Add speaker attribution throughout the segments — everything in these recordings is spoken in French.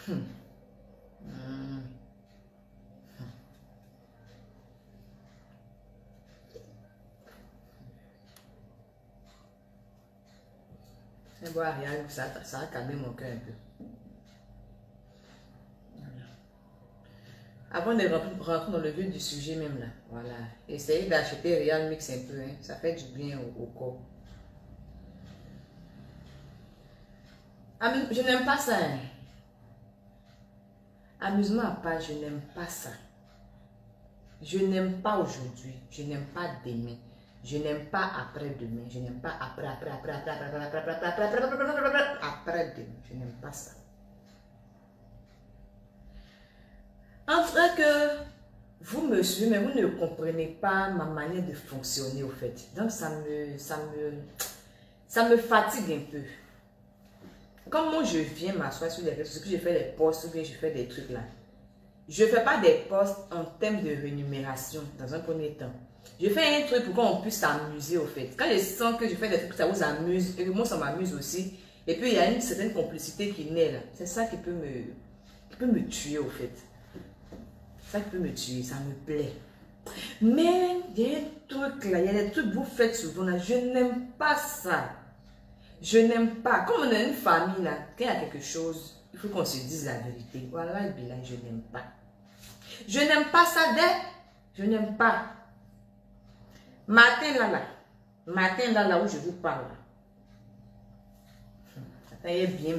Speaker 1: Je bois rien, ça a calmé mon cœur un peu. Avant de rentrer dans le vif du sujet même là, voilà. Essayez d'acheter Real Mix un peu, hein. Ça fait du bien au corps. Je n'aime pas ça. Hein. Amusement à part, je n'aime pas ça. Je n'aime pas aujourd'hui, je n'aime pas demain, je n'aime pas après-demain, je n'aime pas après-demain, je n'aime pas ça. En vrai que vous me suivez, mais vous ne comprenez pas ma manière de fonctionner au fait. Donc ça me fatigue un peu. Comme moi je viens m'asseoir sur les réseaux sociaux, que je fais les posts ou bien je fais des trucs là. Je ne fais pas des posts en termes de rémunération dans un premier temps. Je fais un truc pour qu'on puisse s'amuser au fait. Quand je sens que je fais des trucs, ça vous amuse et que moi ça m'amuse aussi. Et puis il y a une certaine complicité qui naît là. C'est ça qui peut me tuer au fait. Ça qui peut me tuer, ça me plaît. Mais il y a un truc là, il y a des trucs que vous faites souvent là. Je n'aime pas ça. Je n'aime pas. Comme on a une famille là, quand il y a quelque chose, il faut qu'on se dise la vérité. Voilà, le bilan, je n'aime pas. Je n'aime pas ça je n'aime pas. Matin là où je vous parle. Attendez bien.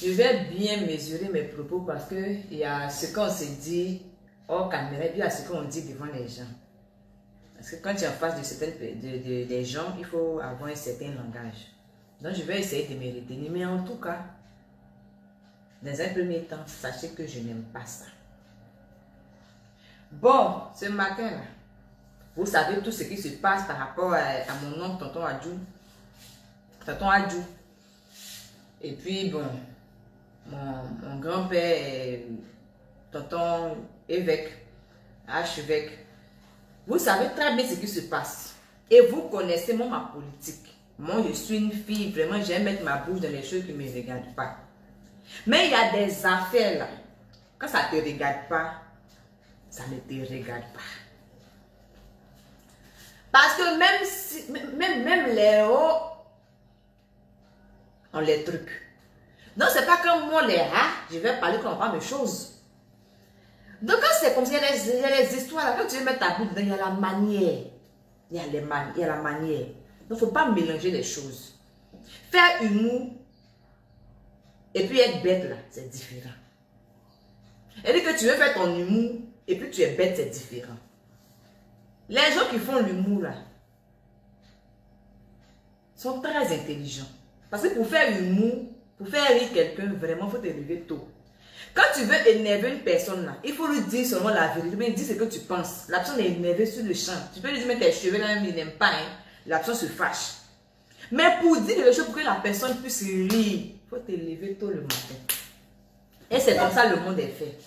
Speaker 1: Je vais bien mesurer mes propos parce que il y a ce qu'on se dit hors caméra et puis il y a ce qu'on dit devant les gens. Parce que quand tu es en face des gens, il faut avoir un certain langage. Donc je vais essayer de me retenir. Mais en tout cas, dans un premier temps, sachez que je n'aime pas ça. Bon, ce matin là, vous savez tout ce qui se passe par rapport à mon oncle, tonton Adjou. Et puis bon, mon grand-père, tonton évêque, archevêque. Vous savez très bien ce qui se passe. Et vous connaissez moi ma politique. Moi je suis une fille, vraiment j'aime mettre ma bouche dans les choses qui ne me regardent pas. Mais il y a des affaires là, quand ça ne te regarde pas, ça ne te regarde pas. Parce que même les hauts ont les trucs. Donc c'est pas comme moi les rats, je vais parler comme on parle de choses. Donc quand c'est comme ça, il y a les histoires là, quand tu veux mettre ta bouche dedans, il y a la manière. Il y a la manière. Donc il ne faut pas mélanger les choses. Faire humour et puis être bête là, c'est différent. Et dire que tu veux faire ton humour et puis tu es bête, c'est différent. Les gens qui font l'humour là sont très intelligents. Parce que pour faire humour, pour faire rire quelqu'un, vraiment, il faut te lever tôt. Quand tu veux énerver une personne là, il faut lui dire seulement la vérité, mais dis ce que tu penses. La personne est énervée sur le champ. Tu peux lui dire, mais tes cheveux là, il n'aime pas, hein. La personne se fâche. Mais pour dire quelque chose pour que la personne puisse rire, il faut te lever tôt le matin. Et c'est comme ça le monde est fait.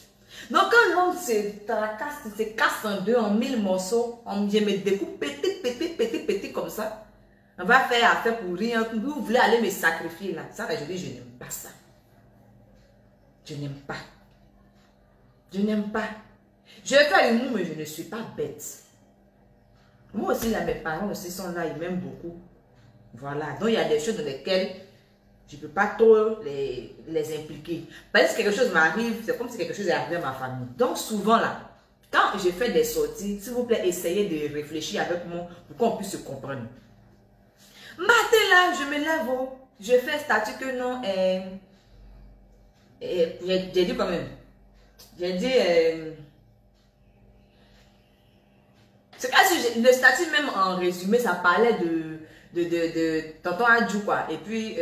Speaker 1: Donc quand l'homme se tracasse, se casse en deux, en 1000 morceaux, je me découpe petit comme ça. On va faire affaire pour rien. Vous voulez aller me sacrifier là. Ça, je dis, je n'aime pas ça. Je n'aime pas. Je n'aime pas. Je fais humour, mais je ne suis pas bête. Moi aussi, là, mes parents aussi sont là, ils m'aiment beaucoup. Voilà. Donc, il y a des choses dans lesquelles je ne peux pas trop les impliquer. Parce que quelque chose m'arrive, c'est comme si quelque chose est arrivé à ma famille. Donc, souvent, là, quand je fais des sorties, s'il vous plaît, essayez de réfléchir avec moi pour qu'on puisse se comprendre. Matin, là, je me lève, je fais statut que non, j'ai dit quand même. J'ai dit, c'est comme si le statut même en résumé, ça parlait de tonton Adjou quoi. Et puis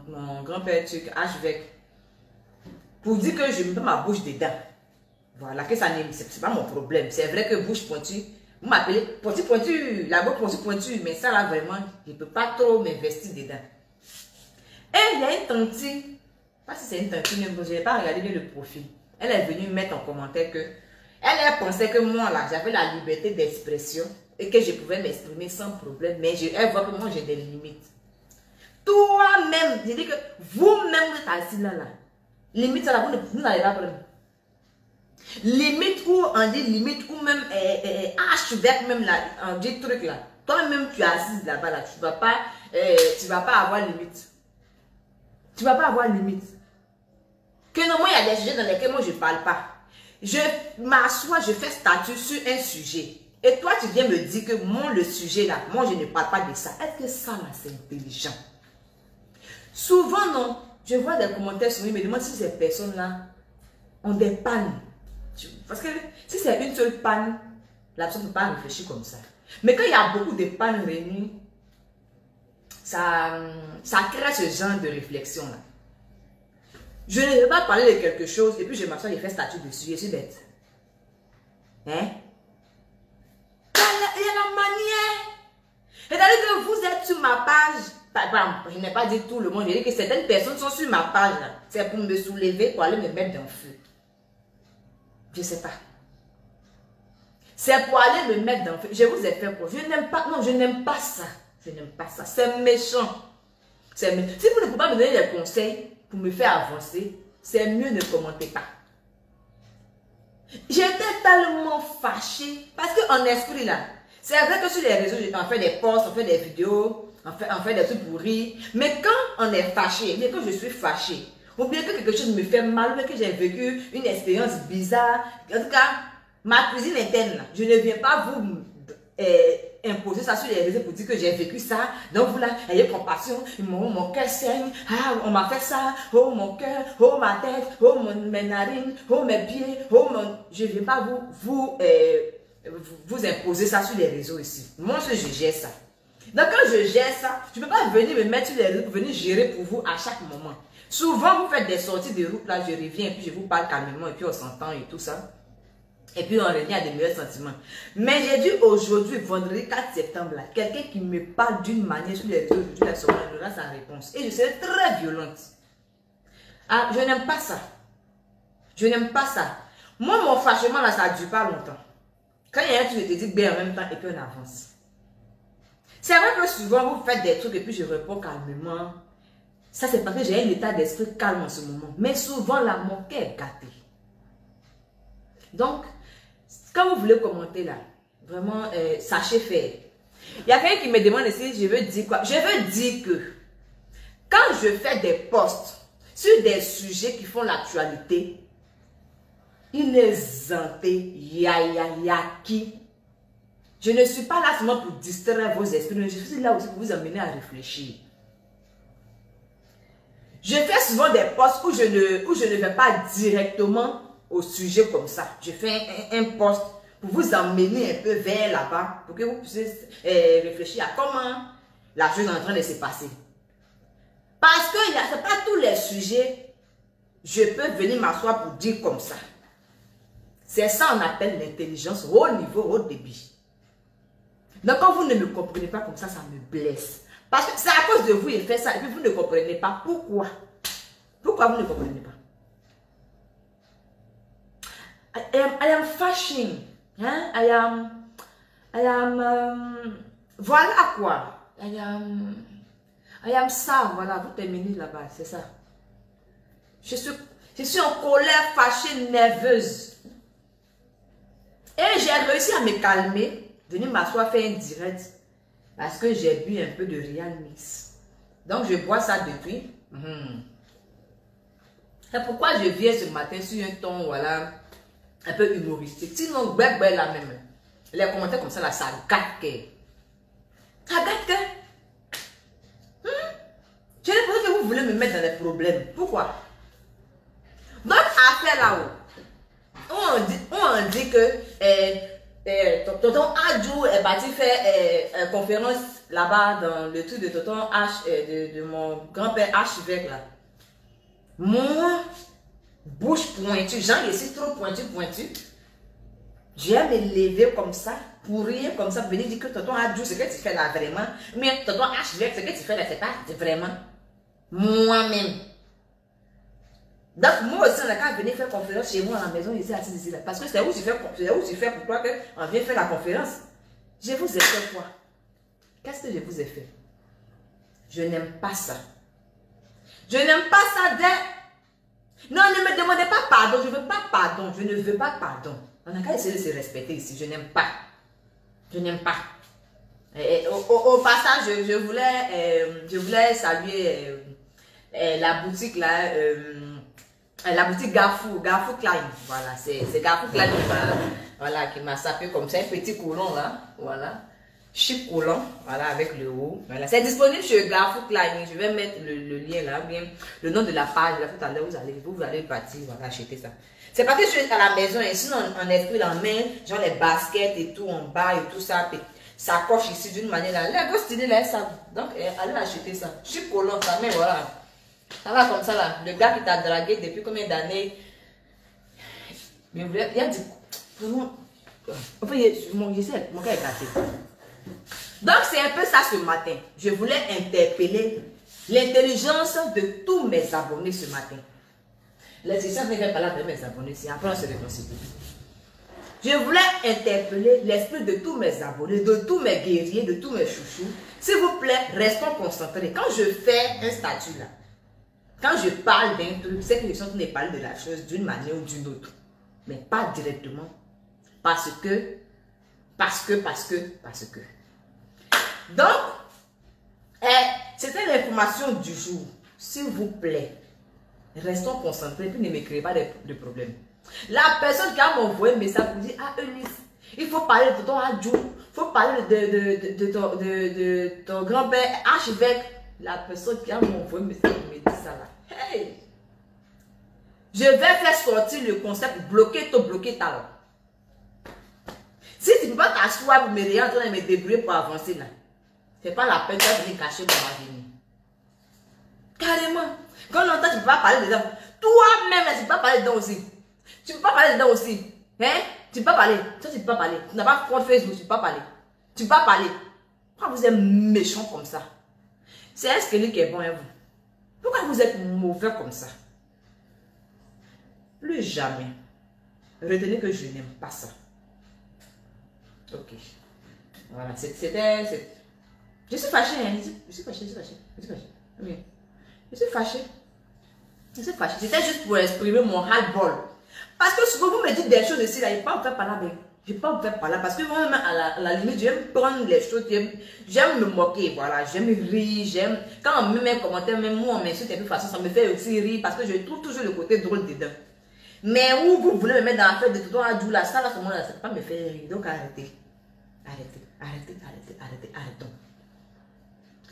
Speaker 1: mon grand-père turc, archevêque, pour dire que je me mets ma bouche dedans. Voilà, que ça c'est pas mon problème. C'est vrai que bouche pointue, vous m'appelez pointu, la bouche pointue, mais ça là vraiment, je ne peux pas trop m'investir dedans. Et il y a une tante. Pas si c'est une tante, je n'ai pas regardé bien le profil. Elle est venue mettre en commentaire que elle pensait que moi là, j'avais la liberté d'expression et que je pouvais m'exprimer sans problème. Mais elle voit que moi j'ai des limites. Toi-même, je dis que vous-même vous êtes assis là. Limite, ça là, vous n'allez pas prendre. Limite, ou on dit limite, ou même archevêque, même là, on dit truc là. Toi-même, tu es assise là-bas, là, tu vas pas avoir limite. Tu vas pas avoir limite. Que non, moi, il y a des sujets dans lesquels moi, je ne parle pas. Je m'assois, je fais statut sur un sujet. Et toi, tu viens me dire que moi, le sujet là, moi, je ne parle pas de ça. Est-ce que ça, là, c'est intelligent? Souvent, non. Je vois des commentaires sur moi, ils me demandent si ces personnes-là ont des pannes. Parce que si c'est une seule panne, la personne ne peut pas réfléchir comme ça. Mais quand il y a beaucoup de pannes réunies, ça crée ce genre de réflexion-là. Je ne vais pas parler de quelque chose et puis je m'assois et je fais statut dessus. Je suis bête. Hein? Il y a la manière. C'est-à-dire que vous êtes sur ma page. Par exemple, je n'ai pas dit tout le monde. Je dis que certaines personnes sont sur ma page. C'est pour me soulever, pour aller me mettre dans le feu. Je ne sais pas. C'est pour aller me mettre dans le feu. Je vous ai fait quoi? Je n'aime pas. Non, je n'aime pas ça. Je n'aime pas ça. C'est méchant. Si vous ne pouvez pas me donner des conseils pour me faire avancer, c'est mieux ne commentez pas. J'étais tellement fâchée parce qu'en esprit là, c'est vrai que sur les réseaux, on fait des posts, on fait des vidéos, on fait des trucs pourris. Mais quand on est fâché, mais quand je suis fâchée, ou bien que quelque chose me fait mal, ou que j'ai vécu une expérience bizarre, en tout cas, ma cuisine interne, je ne viens pas vous imposer ça sur les réseaux pour dire que j'ai vécu ça. Donc vous là, ayez compassion, mon cœur saigne, ah, on m'a fait ça, oh mon cœur, oh ma tête, oh mes narines, oh mes pieds, oh mon... Je ne viens pas vous imposer ça sur les réseaux ici. Moi, je gère ça. Donc quand je gère ça, je ne peux pas venir me mettre sur les réseaux pour venir gérer pour vous à chaque moment. Souvent, vous faites des sorties de route, là, je reviens, et puis je vous parle calmement, et puis on s'entend et tout ça. Et puis on revient à des meilleurs sentiments. Mais j'ai dit aujourd'hui, vendredi 4 septembre, quelqu'un qui me parle d'une manière sur les réseaux, je dis là sa réponse. Et je serai très violente. Ah, je n'aime pas ça. Je n'aime pas ça. Moi, mon fâchement là, ça ne dure pas longtemps. Quand il y a un truc, je te dis bien en même temps et puis on avance. C'est vrai que souvent vous faites des trucs et puis je réponds calmement. Ça, c'est parce que j'ai un état d'esprit calme en ce moment. Mais souvent, là, mon cœur est gâté. Donc, quand vous voulez commenter là, vraiment, sachez faire. Il y a quelqu'un qui me demande ici, je veux dire quoi? Je veux dire que quand je fais des posts sur des sujets qui font l'actualité, inexanté, yaki. Je ne suis pas là seulement pour distraire vos esprits, mais je suis là aussi pour vous amener à réfléchir. Je fais souvent des posts où je ne vais pas directement au sujet comme ça. Je fais un post pour vous emmener un peu vers là-bas, pour que vous puissiez réfléchir à comment la chose est en train de se passer. Parce que ce n'est pas tous les sujets, je peux venir m'asseoir pour dire comme ça. C'est ça qu'on appelle l'intelligence au niveau, au débit. Donc quand vous ne me comprenez pas comme ça, ça me blesse. Parce que c'est à cause de vous, il fait ça, et puis vous ne comprenez pas. Pourquoi? Pourquoi vous ne comprenez pas? I am fashion. Hein? Voilà quoi. I am ça. Voilà, vous terminez là-bas, c'est ça. Je suis en colère, fâchée, nerveuse. Et j'ai réussi à me calmer, venir m'asseoir, faire un direct. Parce que j'ai bu un peu de Real Mix. Donc je bois ça depuis. C'est pourquoi je viens ce matin sur un ton, voilà, un peu humoristique. Sinon, là même. Les commentaires comme ça, là, ça gâte. Ça gâte. J'ai l'impression que vous voulez me mettre dans les problèmes. Pourquoi? Notre affaire là-haut, on dit que Tonton Adjou est parti faire une conférence là-bas dans le truc de Tonton H, de mon grand-père archevêque là. Moi, bouche pointue, Jean, je suis trop pointu. Je vais me lever comme ça, pour rien comme ça, pour venir dire que Tonton Adjou, ce que tu fais là vraiment, mais Tonton archevêque, ce que tu fais là, c'est pas vraiment moi-même. Donc, moi aussi, on a qu'à venir faire conférence chez moi à la maison, ici, assis ici, là. Parce que c'est où tu fais pour toi qu'on vient faire la conférence. Je vous ai fait quoi? Qu'est-ce que je vous ai fait? Je n'aime pas ça. Je n'aime pas ça Non, ne me demandez pas pardon. Je ne veux pas pardon. Je ne veux pas pardon. On a qu'à essayer de se respecter ici. Je n'aime pas. Je n'aime pas. Au passage, je voulais saluer la boutique là. La boutique Garfou Klein. Voilà, c'est Garfou Klein qui m'a sapé comme ça. Un petit collant là. Voilà. Chic collant. Voilà, avec le haut. Voilà. C'est disponible chez Garfou Klein. Je vais mettre le lien là. Bien, le nom de la page. Là, tout à l'heure, vous allez partir. Voilà, acheter ça. C'est parce que je suis à la maison. Et sinon, on est pris la main. Genre les baskets et tout en bas et tout ça. Ça coche ici d'une manière là. Les gosses stylés là, ça. Donc, allez acheter ça. Chic collant, ça. Mais voilà. Ça va comme ça là. Le gars qui t'a dragué depuis combien d'années? Il a dit. Enfin, mon gars est gâté. Donc, c'est un peu ça ce matin. Je voulais interpeller l'intelligence de tous mes abonnés ce matin. Les gens ne veulent pas là de mes abonnés. Si après on se réconcilie. Je voulais interpeller l'esprit de tous mes abonnés, de tous mes guerriers, de tous mes chouchous. S'il vous plaît, restons concentrés. Quand je fais un statut là, quand je parle d'un truc, c'est que je suis en train de parler de la chose d'une manière ou d'une autre. Mais pas directement. Parce que. Donc, c'était l'information du jour. S'il vous plaît, restons concentrés, puis ne me créez pas de problèmes. La personne qui a envoyé un message pour dire, ah Eunice, il faut parler de ton adjou, il faut parler de ton grand-père archevêque. La personne qui a envoyé un message me dit ça là. Hey! Je vais faire sortir le concept bloquer ta là. Si tu ne peux pas t'asseoir pour me regarder en train de me débrouiller pour avancer là, c'est pas la peine de venir cacher pour avenir. Carrément. Quand on entend, tu ne peux pas parler dedans. Toi-même, tu ne peux pas parler dedans aussi. Tu ne peux pas parler dedans aussi. Hein? Tu ne peux pas parler. Toi, tu ne peux pas parler. Tu n'as pas compte Facebook, tu ne peux pas parler. Tu ne peux pas parler. Pourquoi vous êtes méchant comme ça? C'est un squelette qui est bon, hein, vous. Pourquoi vous êtes mauvais comme ça? Plus jamais. Retenez que je n'aime pas ça. Ok. Voilà. C'était. Je suis fâchée, hein. Je suis fâchée. Oui. Je suis fâchée. C'était juste pour exprimer mon ras-le-bol. Parce que souvent vous me dites des choses ici, là, je ne vais pas vous faire parler. Je ne vais pas vous faire parler. Parce que moi, à la limite, j'aime prendre les choses, j'aime me moquer, voilà. J'aime rire, j'aime. Quand on me met un commentaire, même moi, on m'insulte de toute façon, ça me fait aussi rire parce que je trouve toujours le côté drôle dedans. Mais où vous voulez me mettre dans la fête de tout à Djou, là, ça, là, ce moment-là, ça ne peut pas me faire rire. Donc arrêtez. Arrêtons.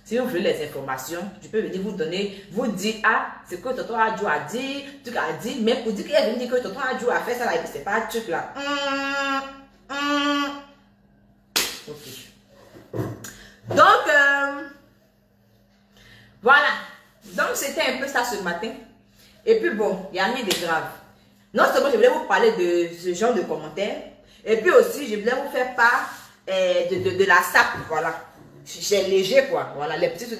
Speaker 1: Si vous voulez les informations, je peux venir vous donner, vous dire, ah, c'est que Tonton Adjou a dit, tu as dit, mais pour dire qu'il est venu dire que Tonton Adjou a fait ça là, et puis c'est pas un truc là. Ok. Donc, voilà. Donc, c'était un peu ça ce matin. Et puis bon, il n'y a rien de grave. Non seulement je voulais vous parler de ce genre de commentaires, et puis aussi, je voulais vous faire part de la SAP, voilà. C'est léger quoi, voilà, les petits de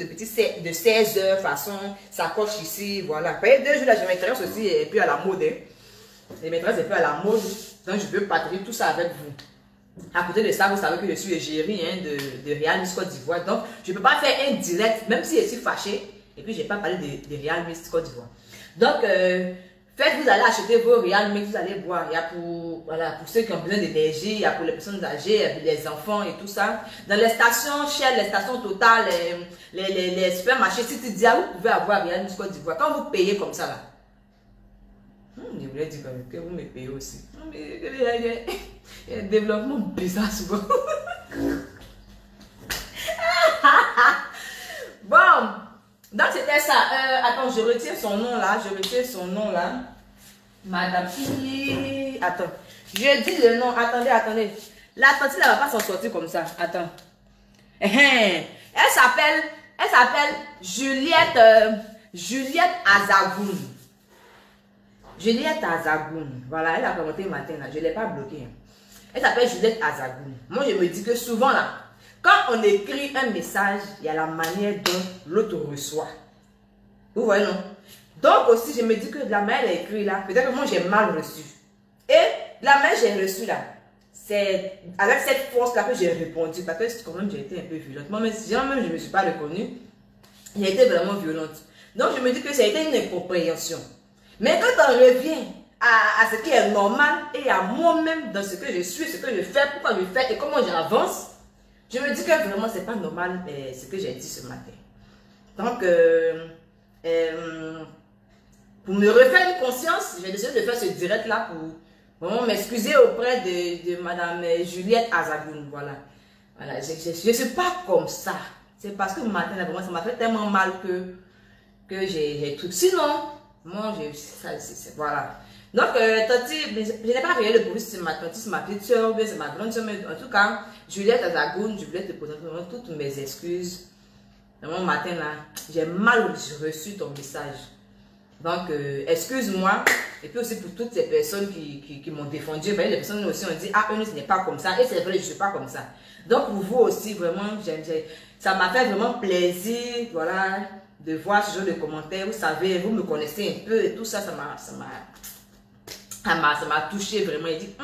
Speaker 1: 16 heures, façon, ça coche ici, voilà. Après 2 jours là, je m'intéresse aussi et puis à la mode, hein. Je m'intéresse un peu à la mode, donc je veux partager tout ça avec vous. À côté de ça, vous savez que je suis égérie hein, de Real Miss Côte d'Ivoire, donc je ne peux pas faire un direct, même si je suis fâchée, et puis je n'ai pas parlé de Real Miss Côte d'Ivoire. Donc, vous allez acheter vos Real Mix, vous allez boire. Il y a pour ceux qui ont besoin d'énergie, il y a pour les personnes âgées, les enfants et tout ça. Dans les stations Shell, les stations Total, les supermarchés, si tu dis, vous pouvez avoir Real Mix Côte d'Ivoire. Quand vous payez comme ça là, je voulais dire que vous me payez aussi. Il y a un développement bizarre souvent. Bon. Donc c'était ça. Attends, je retire son nom là. Madame Pili. Attends. Je dis le nom. Attendez. La tante là va pas s'en sortir comme ça. Attends. Elle s'appelle Juliette Azagoun. Juliette Azagoun. Voilà, elle a commenté matin là. Je ne l'ai pas bloqué. Elle s'appelle Juliette Azagoun. Moi je me dis que souvent là, quand on écrit un message, il y a la manière dont l'autre reçoit. Vous voyez, non? Donc aussi, je me dis que de la manière qu'elle écrit là, peut-être que moi j'ai mal reçu. Et la manière que j'ai reçu là, c'est avec cette force là que j'ai répondu. Parce que quand même j'ai été un peu violente. Moi-même, si je ne me suis pas reconnue, j'ai été vraiment violente. Donc je me dis que ça a été une incompréhension. Mais quand on revient à ce qui est normal et à moi-même dans ce que je suis, ce que je fais, pourquoi je fais et comment j'avance, je me dis que vraiment c'est pas normal ce que j'ai dit ce matin. Donc, pour me refaire une conscience, j'ai décidé de faire ce direct là pour vraiment m'excuser auprès de Madame Juliette Azagoun. Voilà. Voilà, je ne suis pas comme ça. C'est parce que le matin, là, vraiment, ça m'a fait tellement mal que j'ai tout. Sinon, moi, voilà. Donc, Tati, je n'ai pas réel le bruit, c'est ma tante, c'est ma petite soeur, c'est ma grande soeur, mais en tout cas, Juliette Azagoun, je voulais te présenter vraiment toutes mes excuses. Vraiment, matin, là, j'ai mal reçu ton message. Donc, excuse-moi. Et puis aussi pour toutes ces personnes qui m'ont défendu. Ben, les personnes aussi ont dit, ah, Eunice n'est pas comme ça. Et c'est vrai, je ne suis pas comme ça. Donc, pour vous aussi, vraiment, ça m'a fait vraiment plaisir, voilà, de voir ce genre de commentaires. Vous savez, vous me connaissez un peu et tout ça, ça m'a touché vraiment. Il dit,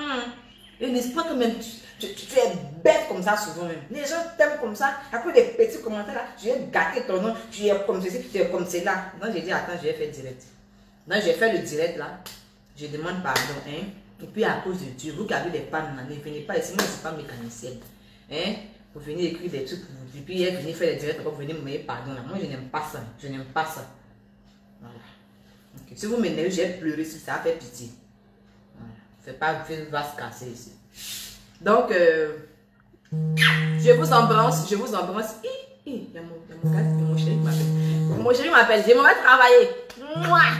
Speaker 1: Eunice, pas quand même, tu es bête comme ça souvent même. Les gens t'aiment comme ça. Après des petits commentaires là, je vais gâter ton nom, tu es comme ceci, tu es comme cela. Donc j'ai dit, attends, je vais faire direct. Donc j'ai fait le direct là. Je demande pardon. Hein? Et puis à cause de Dieu, vous qui avez des pannes, ne venez pas ici. Moi, je ne suis pas mécanicienne. Hein? Vous venez écrire des trucs pour vous. Et puis venez faire les directs, vous venez me demander pardon. Là. Moi, je n'aime pas ça. Je n'aime pas ça. Voilà. Okay. Si vous m'énervez, je vais pleurer si ça fait pitié. Voilà. C'est pas une va se casser ici. Donc, je vous embrasse, je vous embrasse. Il y a mon gars, mon chéri qui m'appelle. Mon chéri m'appelle, je m'en vais travailler. Mouah.